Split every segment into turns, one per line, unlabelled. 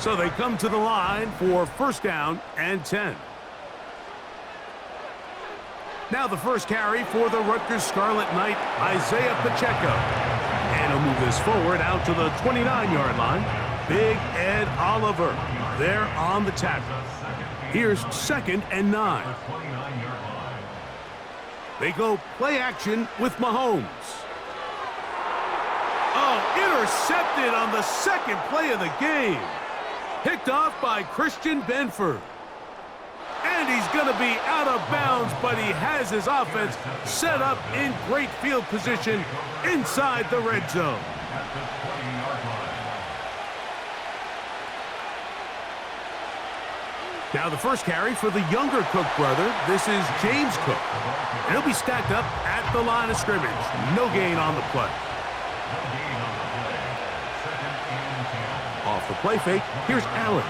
So they come to the line for first down and 10. Now the first carry for the Rutgers Scarlet Knight, Isaiah Pacheco. And he'll move this forward out to the 29-yard line. Big Ed Oliver there on the tackle. Here's 2nd and 9. They go play action with Mahomes. Oh, intercepted on the second play of the game. Picked off by Christian Benford. And he's going to be out of bounds, but he has his offense set up in great field position inside the red zone. Now the first carry for the younger Cook brother. This is James Cook. And he'll be stacked up at the line of scrimmage. No gain on the play. Off the play fake, here's Allen.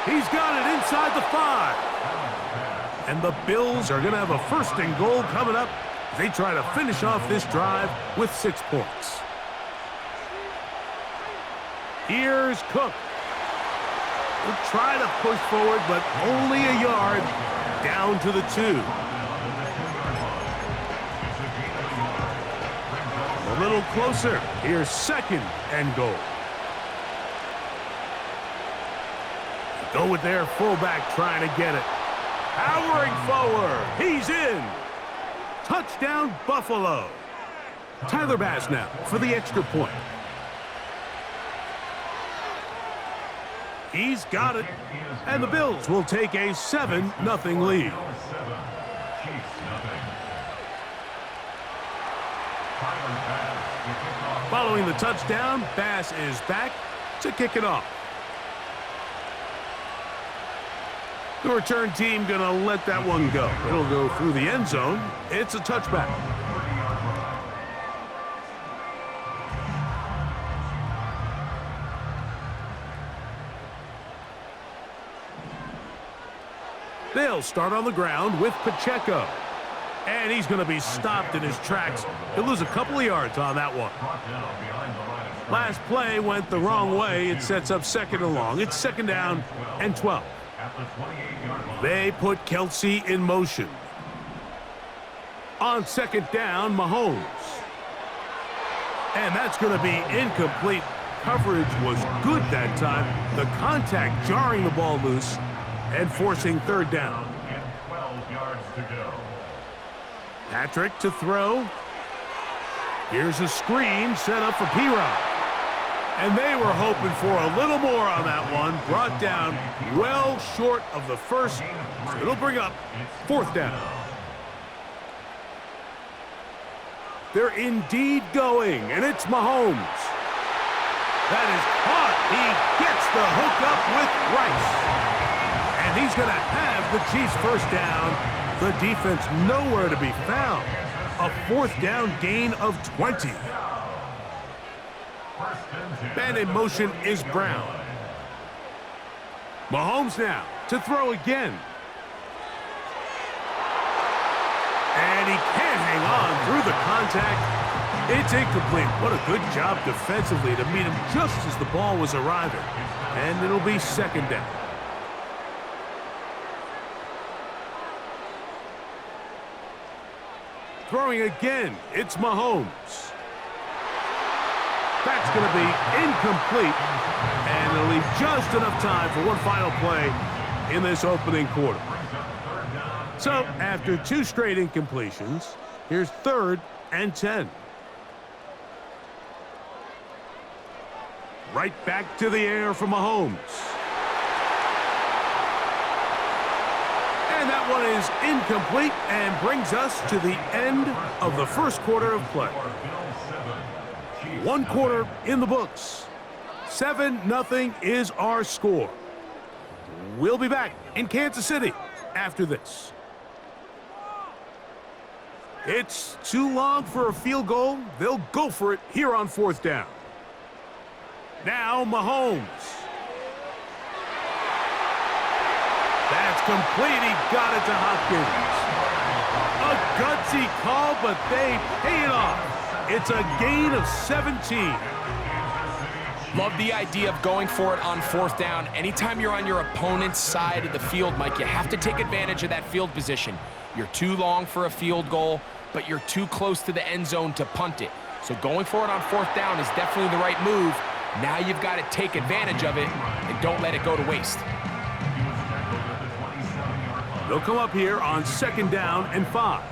He's got it inside the 5. And the Bills are going to have a 1st and goal coming up. They try to finish off this drive with 6 points. Here's Cook. We'll try to push forward, but only a yard down to the 2. A little closer. Here's 2nd and goal. Go with their fullback trying to get it. Powering forward. He's in. Touchdown, Buffalo. Tyler Bass now for the extra point. He's got it. And the Bills will take a 7-0 lead. Following the touchdown, Bass is back to kick it off. The return team going to let that one go. It'll go through the end zone. It's a touchback. They'll start on the ground with Pacheco. And he's going to be stopped in his tracks. He'll lose a couple of yards on that one. Last play went the wrong way. It sets up 2nd and long. It's 2nd down and 12. They put Kelsey in motion. On 2nd down, Mahomes. And that's going to be incomplete. Coverage was good that time. The contact jarring the ball loose and forcing 3rd down. Patrick to throw. Here's a screen set up for P-Rod. And they were hoping for a little more on that one. Brought down well short of the first. So it'll bring up 4th down. They're indeed going, and it's Mahomes. That is caught. He gets the hook up with Rice. And he's going to have the Chiefs' 1st down. The defense nowhere to be found. A 4th down gain of 20. Man in motion is Brown. Mahomes now to throw again. And he can't hang on through the contact. It's incomplete. What a good job defensively to meet him just as the ball was arriving. And it'll be 2nd down. Throwing again, it's Mahomes. That's going to be incomplete, and it'll leave just enough time for one final play in this opening quarter. So, after 2 straight incompletions, here's 3rd and 10. Right back to the air for Mahomes. And that one is incomplete and brings us to the end of the 1st quarter of play. 1 quarter in the books. 7-0 is our score. We'll be back in Kansas City after this. It's too long for a field goal. They'll go for it here on 4th down. Now Mahomes. That's complete. He got it to Hopkins. A gutsy call, but they pay it off. It's a gain of 17.
Love the idea of going for it on 4th down. Anytime you're on your opponent's side of the field, Mike, you have to take advantage of that field position. You're too long for a field goal, but you're too close to the end zone to punt it. So going for it on 4th down is definitely the right move. Now you've got to take advantage of it and don't let it go to waste.
They'll come up here on 2nd down and 5.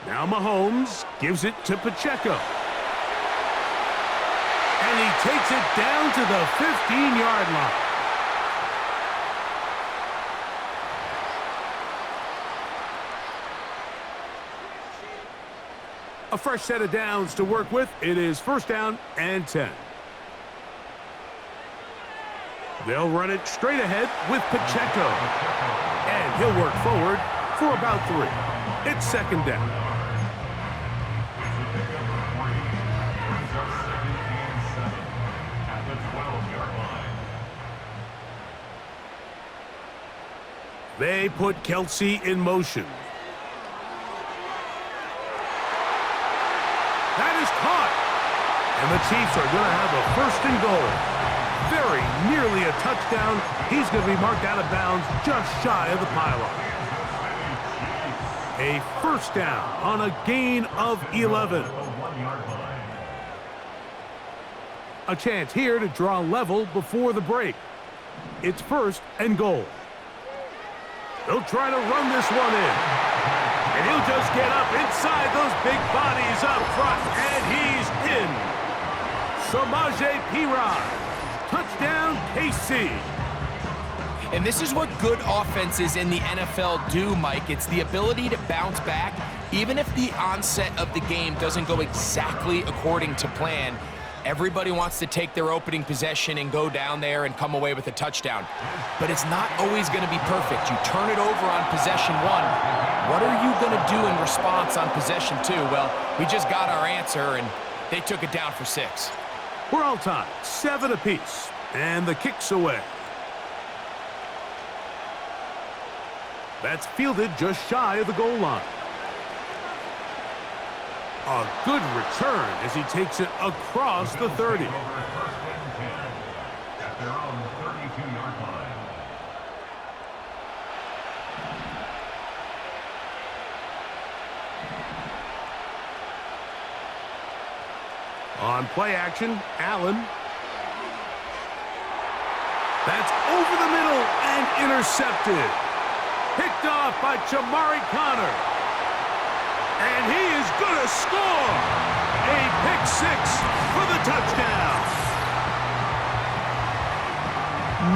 Now Mahomes gives it to Pacheco. And he takes it down to the 15-yard line. A fresh set of downs to work with. It is 1st down and 10. They'll run it straight ahead with Pacheco. And he'll work forward for about 3. It's 2nd down. They put Kelsey in motion. That is caught. And the Chiefs are going to have a 1st and goal. Very nearly a touchdown. He's going to be marked out of bounds just shy of the pylon. A 1st down on a gain of 11. A chance here to draw level before the break. It's 1st and goal. They'll try to run this one in. And he'll just get up inside those big bodies up front. And he's in. Samaje Perine. Touchdown, KC.
And this is what good offenses in the NFL do, Mike. It's the ability to bounce back, even if the onset of the game doesn't go exactly according to plan. Everybody wants to take their opening possession and go down there and come away with a touchdown. But it's not always going to be perfect. You turn it over on possession 1. What are you going to do in response on possession 2? Well, we just got our answer, and they took it down for 6.
We're all tied, 7 apiece, and the kick's away. That's fielded just shy of the goal line. A good return as he takes it across the 30. On play action, Allen. That's over the middle and intercepted. Picked off by Jamari Connor. And he is going to score. A pick 6 for the touchdown.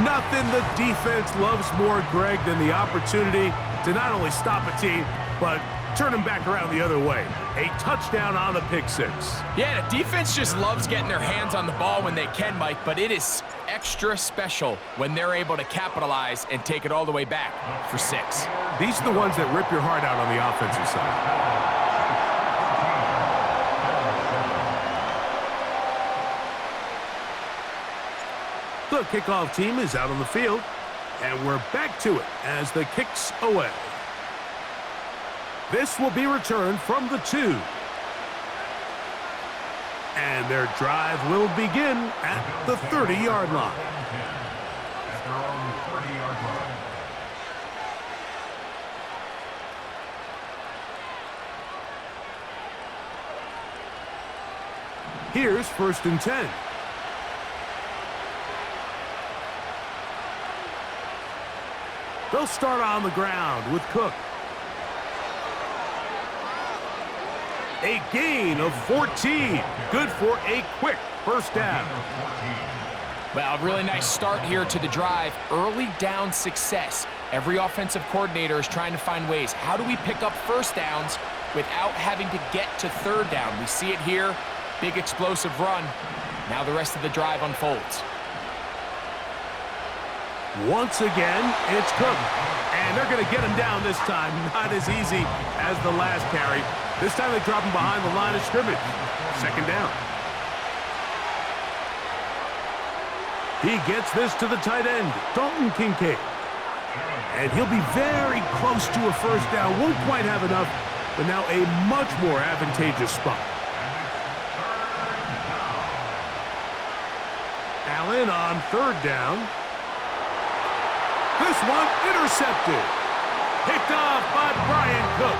Nothing the defense loves more, Greg, than the opportunity to not only stop a team, but turn them back around the other way. A touchdown on the pick 6.
Yeah, the defense just loves getting their hands on the ball when they can, Mike, but it is extra special when they're able to capitalize and take it all the way back for 6.
These are the ones that rip your heart out on the offensive side. The kickoff team is out on the field, and we're back to it as the kick's away. This will be returned from the 2. And their drive will begin at the 30-yard line. Here's 1st and 10. They'll start on the ground with Cook. A gain of 14. Good for a quick 1st down.
Well, really nice start here to the drive. Early down success. Every offensive coordinator is trying to find ways. How do we pick up 1st downs without having to get to 3rd down? We see it here. Big explosive run. Now the rest of the drive unfolds.
Once again, it's Cook. And they're going to get him down this time. Not as easy as the last carry. This time they drop him behind the line of scrimmage. 2nd down. He gets this to the tight end, Dalton Kincaid. And he'll be very close to a 1st down. Won't quite have enough, but now a much more advantageous spot. Allen on third down. This one intercepted. Picked off by Brian Cook.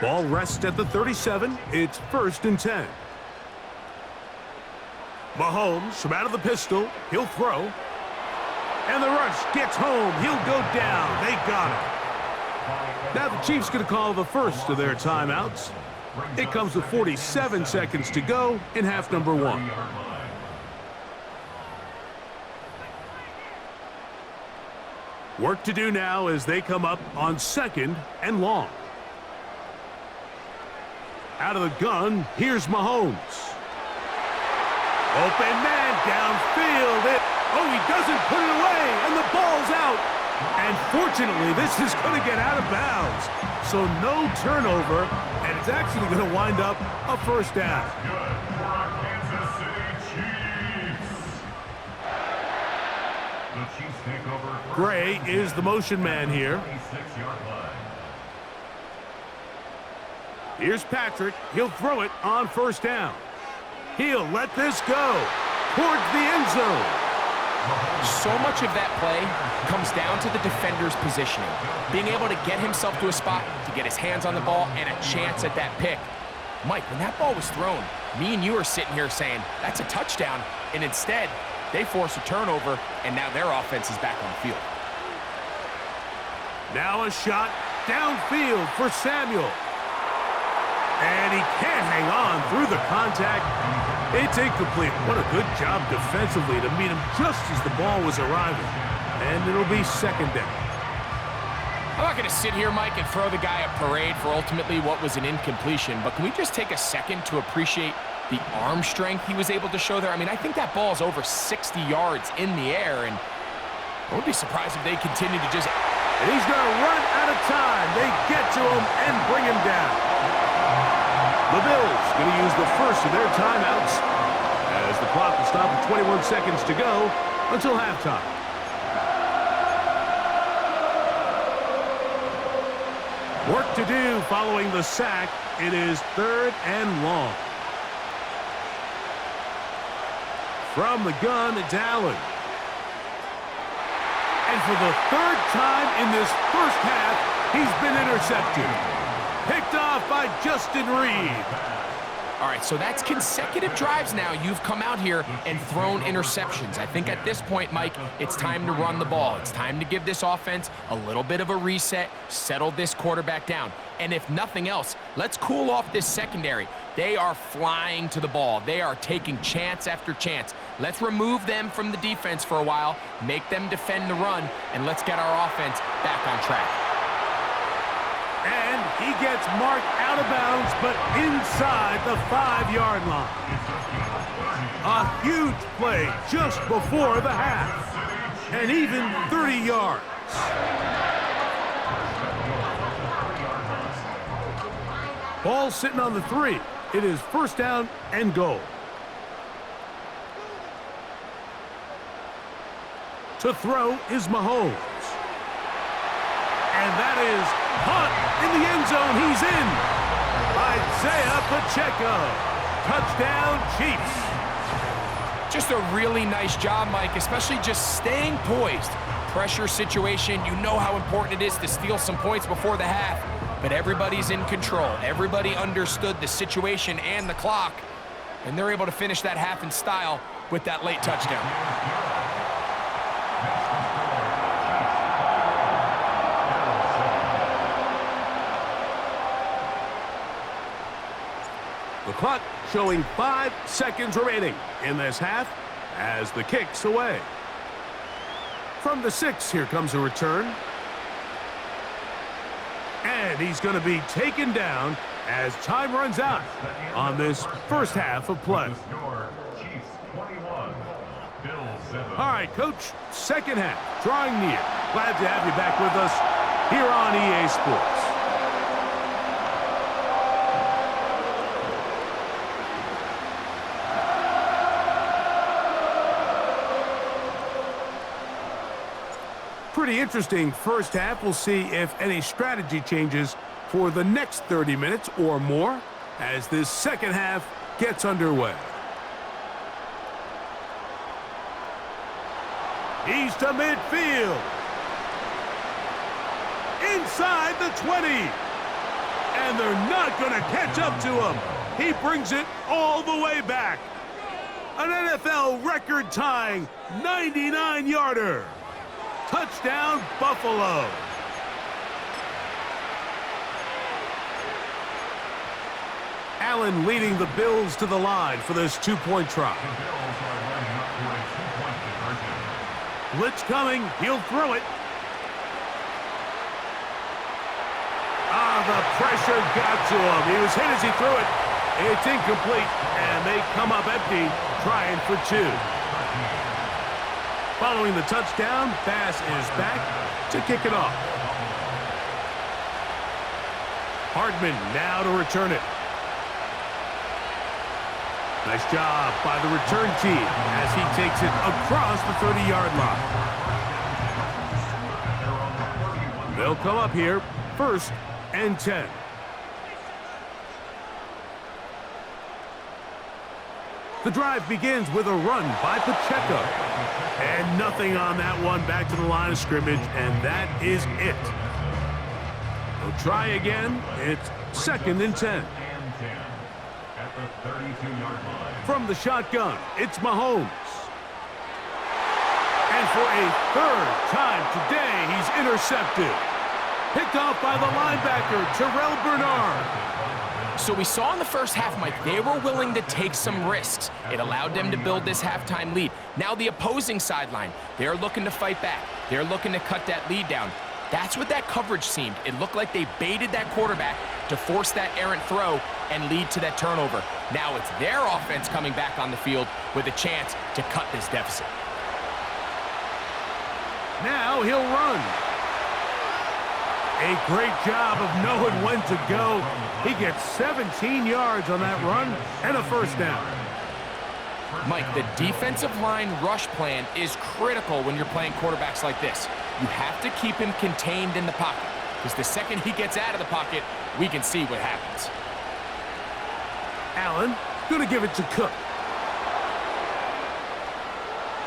Ball rests at the 37. It's 1st and 10. Mahomes from out of the pistol. He'll throw. And the rush gets home. He'll go down. They got him. Now the Chiefs going to call the first of their timeouts. It comes with 47 seconds to go in half number 1. Work to do now as they come up on 2nd and long. Out of the gun, here's Mahomes. Open man downfield. He doesn't put it away, and the ball's out. And fortunately, this is going to get out of bounds. So no turnover, and it's actually going to wind up a first down. Gray is the motion man here. Here's Patrick. He'll throw it on 1st down. He'll let this go towards the end zone.
So much of that play comes down to the defender's positioning. Being able to get himself to a spot, to get his hands on the ball, and a chance at that pick. Mike, when that ball was thrown, me and you are sitting here saying, that's a touchdown. And instead, they force a turnover, and now their offense is back on the field.
Now a shot downfield for Samuel. And he can't hang on through the contact. It's incomplete. What a good job defensively to meet him just as the ball was arriving. And it'll be 2nd down.
I'm not going to sit here, Mike, and throw the guy a parade for ultimately what was an incompletion, but can we just take a second to appreciate the arm strength he was able to show there? I mean, I think that ball is over 60 yards in the air, and I would be surprised if they continue to just...
And he's going to run out of time. They get to him and bring him down. The Bills going to use the first of their timeouts as the clock will stop at 21 seconds to go until halftime. Work to do following the sack. It is 3rd and long. From the gun, it's Allen. And for the 3rd time in this first half, he's been intercepted. Picked off by Justin Reed.
All right, so that's consecutive drives now. You've come out here and thrown interceptions. I think at this point, Mike, it's time to run the ball. It's time to give this offense a little bit of a reset, settle this quarterback down. And if nothing else, let's cool off this secondary. They are flying to the ball. They are taking chance after chance. Let's remove them from the defense for a while, make them defend the run, and let's get our offense back on track.
And he gets marked out of bounds, but inside the 5-yard line. A huge play just before the half. And even 30 yards. Ball sitting on the 3. It is 1st down and goal. To throw is Mahomes. And that is Hunt in the end zone. He's in. Isaiah Pacheco. Touchdown, Chiefs.
Just a really nice job, Mike, especially just staying poised. Pressure situation, you know how important it is to steal some points before the half, but everybody's in control. Everybody understood the situation and the clock, and they're able to finish that half in style with that late touchdown.
The clock showing 5 seconds remaining in this half as the kick's away. From the 6, here comes a return. And he's going to be taken down as time runs out on this first half of play. All right, Coach, second half, drawing near. Glad to have you back with us here on EA Sports. Pretty interesting first half. We'll see if any strategy changes for the next 30 minutes or more as this second half gets underway. He's to midfield. Inside the 20. And they're not going to catch up to him. He brings it all the way back. An NFL record-tying 99-yarder. Touchdown, Buffalo. Allen leading the Bills to the line for this two-point try. Blitz coming. He'll throw it. The pressure got to him. He was hit as he threw it. It's incomplete, and they come up empty, trying for two. Following the touchdown, Bass is back to kick it off. Hardman now to return it. Nice job by the return team as he takes it across the 30-yard line. They'll come up here, 1st and 10. The drive begins with a run by Pacheco. And nothing on that one, back to the line of scrimmage, and that is it. They'll try again. It's 2nd and 10. From the shotgun, it's Mahomes. And for a 3rd time today, he's intercepted. Picked off by the linebacker, Terrell Bernard.
So we saw in the first half, Mike, they were willing to take some risks. It allowed them to build this halftime lead. Now the opposing sideline, they're looking to fight back. They're looking to cut that lead down. That's what that coverage seemed. It looked like they baited that quarterback to force that errant throw and lead to that turnover. Now it's their offense coming back on the field with a chance to cut this deficit.
Now he'll run. A great job of knowing when to go. He gets 17 yards on that run and a 1st down.
Mike, the defensive line rush plan is critical when you're playing quarterbacks like this. You have to keep him contained in the pocket, because the second he gets out of the pocket, we can see what happens.
Allen going to give it to Cook.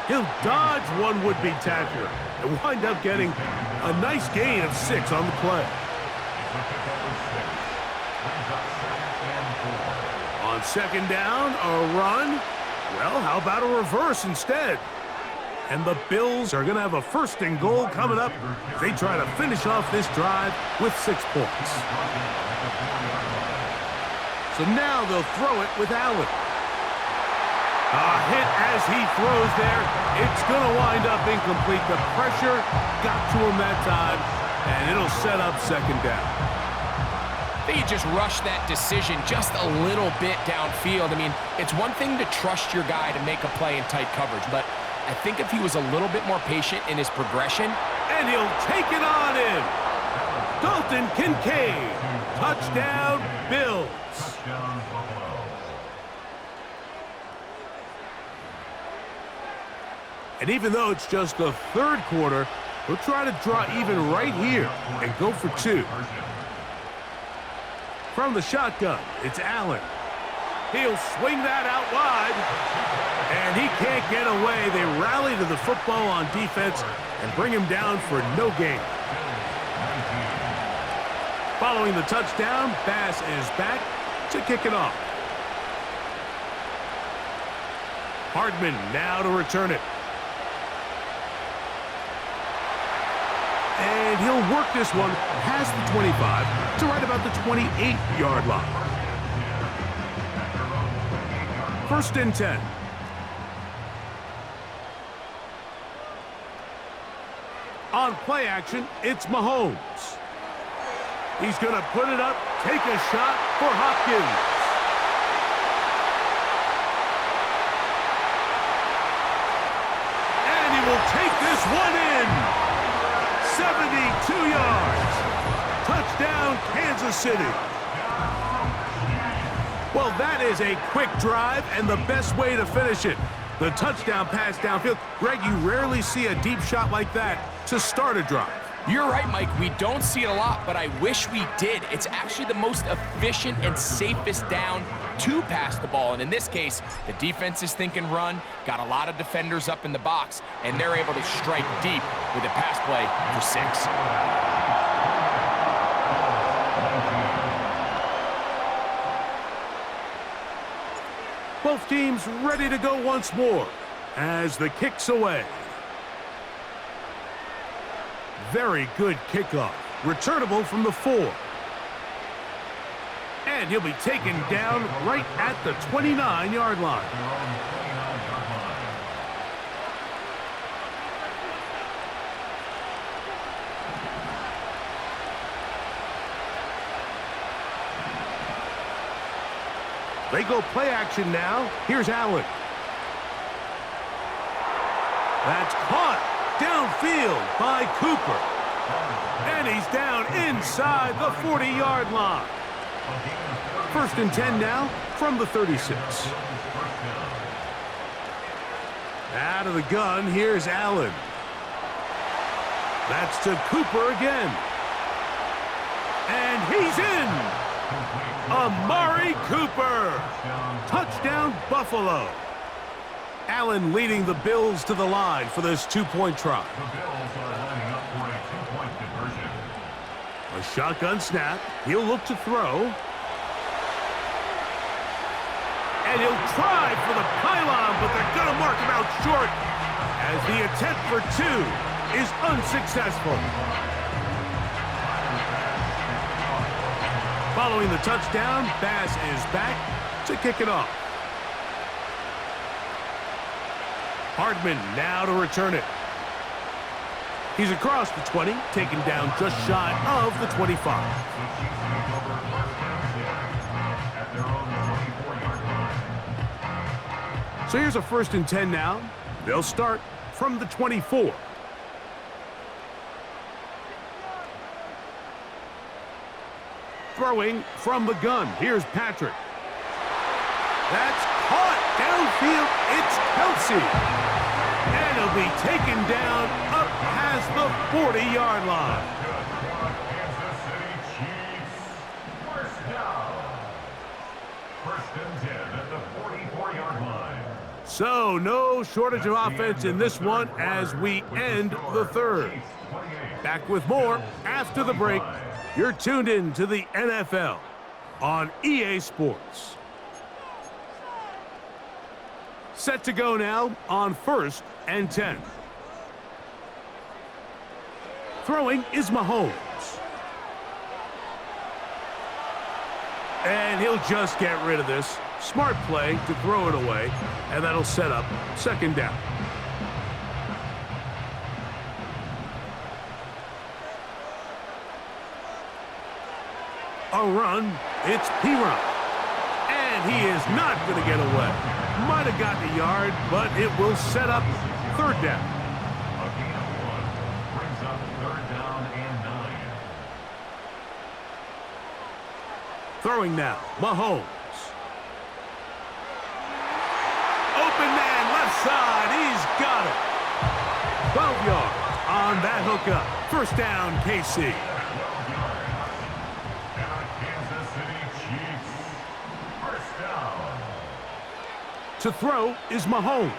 He'll dodge one would-be tackler and wind up getting a nice gain of 6 on the play. On 2nd down, a run. Well, how about a reverse instead? And the Bills are going to have a 1st and goal coming up as they try to finish off this drive with 6 points. So now they'll throw it with Allen. A hit as he throws there. It's going to wind up incomplete. The pressure got to him that time, and it'll set up 2nd down.
They just rushed that decision just a little bit downfield. I mean, it's one thing to trust your guy to make a play in tight coverage, but I think if he was a little bit more patient in his progression.
And he'll take it on in. Dalton Kincaid. Touchdown, Bills. And even though it's just the 3rd quarter, we'll try to draw even right here and go for 2. From the shotgun, it's Allen. He'll swing that out wide. And he can't get away. They rally to the football on defense and bring him down for no gain. Following the touchdown, Bass is back to kick it off. Hardman now to return it. And he'll work this one past the 25 to right about the 28-yard line. 1st and 10. On play action, it's Mahomes. He's going to put it up, take a shot for Hopkins. And he will take this one in. 72 yards. Touchdown, Kansas City. Well, that is a quick drive and the best way to finish it. The touchdown pass downfield. Greg, you rarely see a deep shot like that to start a drive.
You're right, Mike. We don't see it a lot, but I wish we did. It's actually the most efficient and safest down to pass the ball. And in this case, the defense is thinking run, got a lot of defenders up in the box, and they're able to strike deep with a pass play for 6.
Both teams ready to go once more as the kick's away. Very good kickoff. Returnable from the 4. And he'll be taken down right at the 29-yard line. They go play action now. Here's Allen. That's caught downfield by Cooper. And he's down inside the 40-yard line. 1st and 10 now from the 36. Out of the gun, here's Allen. That's to Cooper again. And he's in. Amari Cooper. Touchdown, Buffalo. Allen leading the Bills to the line for this 2-point try. A shotgun snap. He'll look to throw. And he'll try for the pylon, but they're going to mark him out short as the attempt for 2 is unsuccessful. Following the touchdown, Bass is back to kick it off. Hardman now to return it. He's across the 20, taken down just shy of the 25. So here's a 1st and 10 now. They'll start from the 24. Throwing from the gun. Here's Patrick. That's caught downfield. It's Kelsey. And he'll be taken down up past the 40-yard line.
Kansas City Chiefs. 1st down. 1st and 10 at the 44-yard line.
So no shortage of offense in this one as we end the 3rd. Back with more after the break. You're tuned in to the NFL on EA Sports. Set to go now on 1st and 10. Throwing is Mahomes. And he'll just get rid of this. Smart play to throw it away, and that'll set up 2nd down. A run, it's P-Run. And he is not going to get away. Might have gotten a yard, but it will set up 3rd down.
A gain of 1 brings up 3rd down and 9.
Throwing now, Mahomes. Open man, left side, he's got it. 12 yards on that hookup. 1st down, KC. To throw is Mahomes.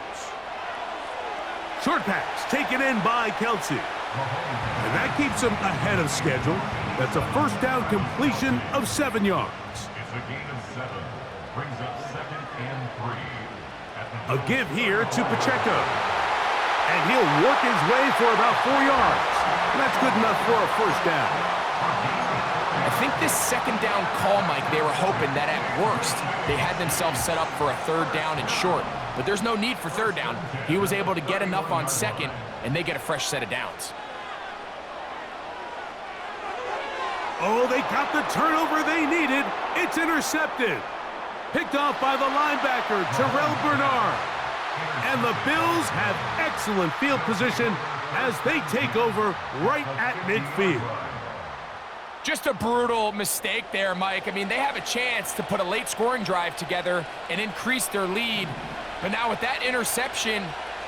Short pass taken in by Kelsey. And that keeps him ahead of schedule. That's a 1st down completion of 7 yards.
It's a gain of 7. Brings up 2nd and 3.
A give here to Pacheco. And he'll work his way for about 4 yards. And that's good enough for a 1st down.
I think this 2nd down call, Mike, they were hoping that at worst they had themselves set up for a 3rd down and short. But there's no need for 3rd down. He was able to get enough on 2nd, and they get a fresh set of downs.
Oh, they got the turnover they needed. It's intercepted. Picked off by the linebacker, Terrell Bernard. And the Bills have excellent field position as they take over right at midfield.
Just a brutal mistake there, Mike. I mean, they have a chance to put a late scoring drive together and increase their lead. But now with that interception,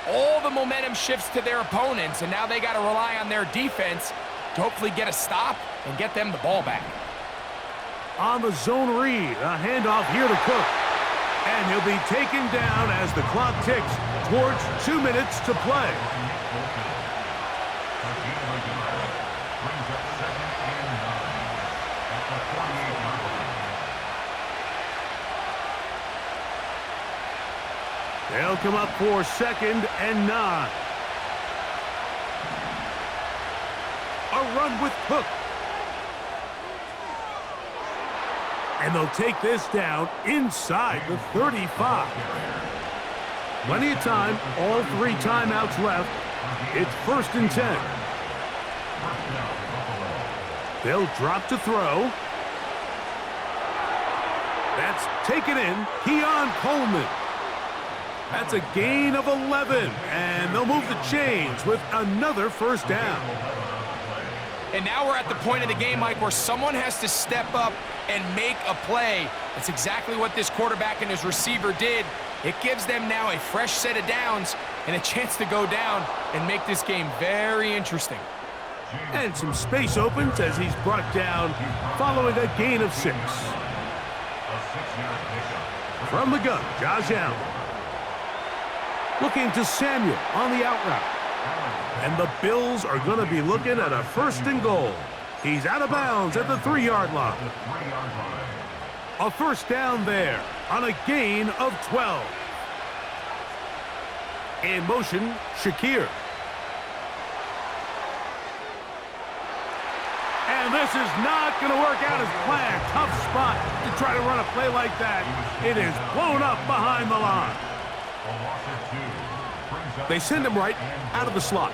All the momentum shifts to their opponents, and now they got to rely on their defense to hopefully get a stop and get them the ball back.
On the zone read, a handoff here to Cook. And he'll be taken down as the clock ticks towards 2 minutes to play. They'll come up for 2nd and 9. A run with Cook. And they'll take this down inside the 35. Plenty of time, all 3 timeouts left. It's 1st and 10. They'll drop to throw. That's taken in. Keon Coleman. That's a gain of 11, and they'll move the chains with another 1st down.
And now we're at the point of the game, Mike, where someone has to step up and make a play. That's exactly what this quarterback and his receiver did. It gives them now a fresh set of downs and a chance to go down and make this game very interesting.
And some space opens as he's brought down following a gain of 6. From the gun, Josh Allen. Looking to Samuel on the out route. And the Bills are going to be looking at a 1st and goal. He's out of bounds at the 3-yard line. A 1st down there on a gain of 12. In motion, Shakir. And this is not going to work out as planned. Tough spot to try to run a play like that. It is blown up behind the line. They send him right out of the slot.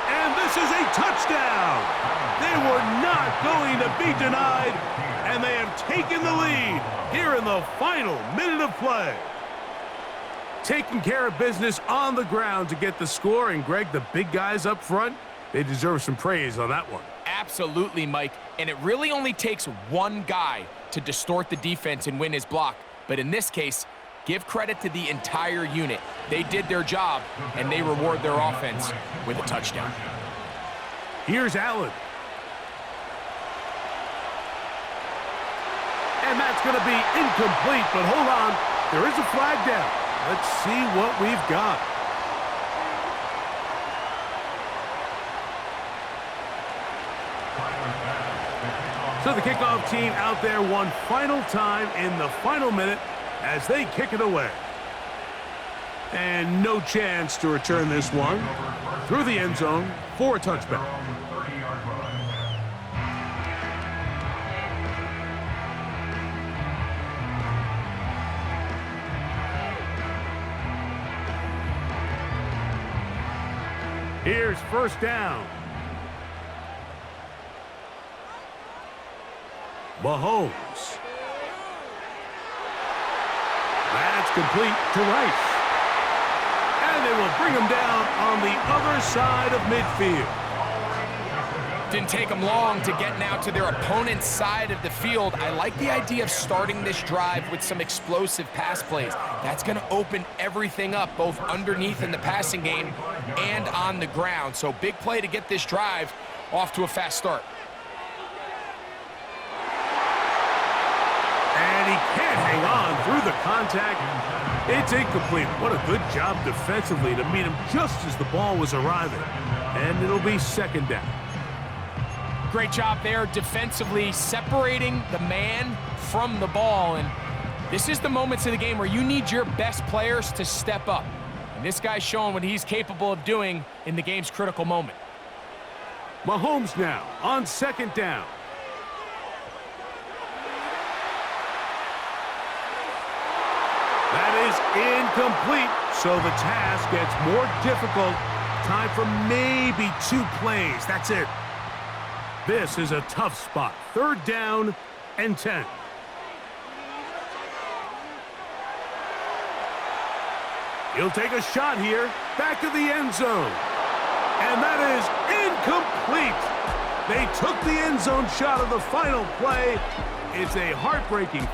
And this is a touchdown. They were not going to be denied, and they have taken the lead here in the final minute of play. Taking care of business on the ground to get the score, and Greg, the big guys up front, they deserve some praise on that one.
Absolutely, Mike, and it really only takes one guy to distort the defense and win his block. But in this case, give credit to the entire unit. They did their job, and they reward their offense with a touchdown.
Here's Allen. And that's going to be incomplete, but hold on. There is a flag down. Let's see what we've got. So the kickoff team out there one final time in the final minute as they kick it away. And no chance to return this one through the end zone for a touchback. Here's 1st down. Mahomes. That's complete to Rice. And they will bring him down on the other side of midfield.
Didn't take them long to get now to their opponent's side of the field. I like the idea of starting this drive with some explosive pass plays. That's going to open everything up, both underneath in the passing game and on the ground. So big play to get this drive off to a fast start.
And he can't hang on through the contact. It's incomplete. What a good job defensively to meet him just as the ball was arriving. And it'll be 2nd down.
Great job there defensively, separating the man from the ball. And this is the moments of the game where you need your best players to step up. And this guy's showing what he's capable of doing in the game's critical moment.
Mahomes now on 2nd down. That is incomplete, so the task gets more difficult. Time for maybe 2 plays. That's it. This is a tough spot. 3rd down and 10. He'll take a shot here. Back to the end zone. And that is incomplete. They took the end zone shot of the final play. It's a heartbreaking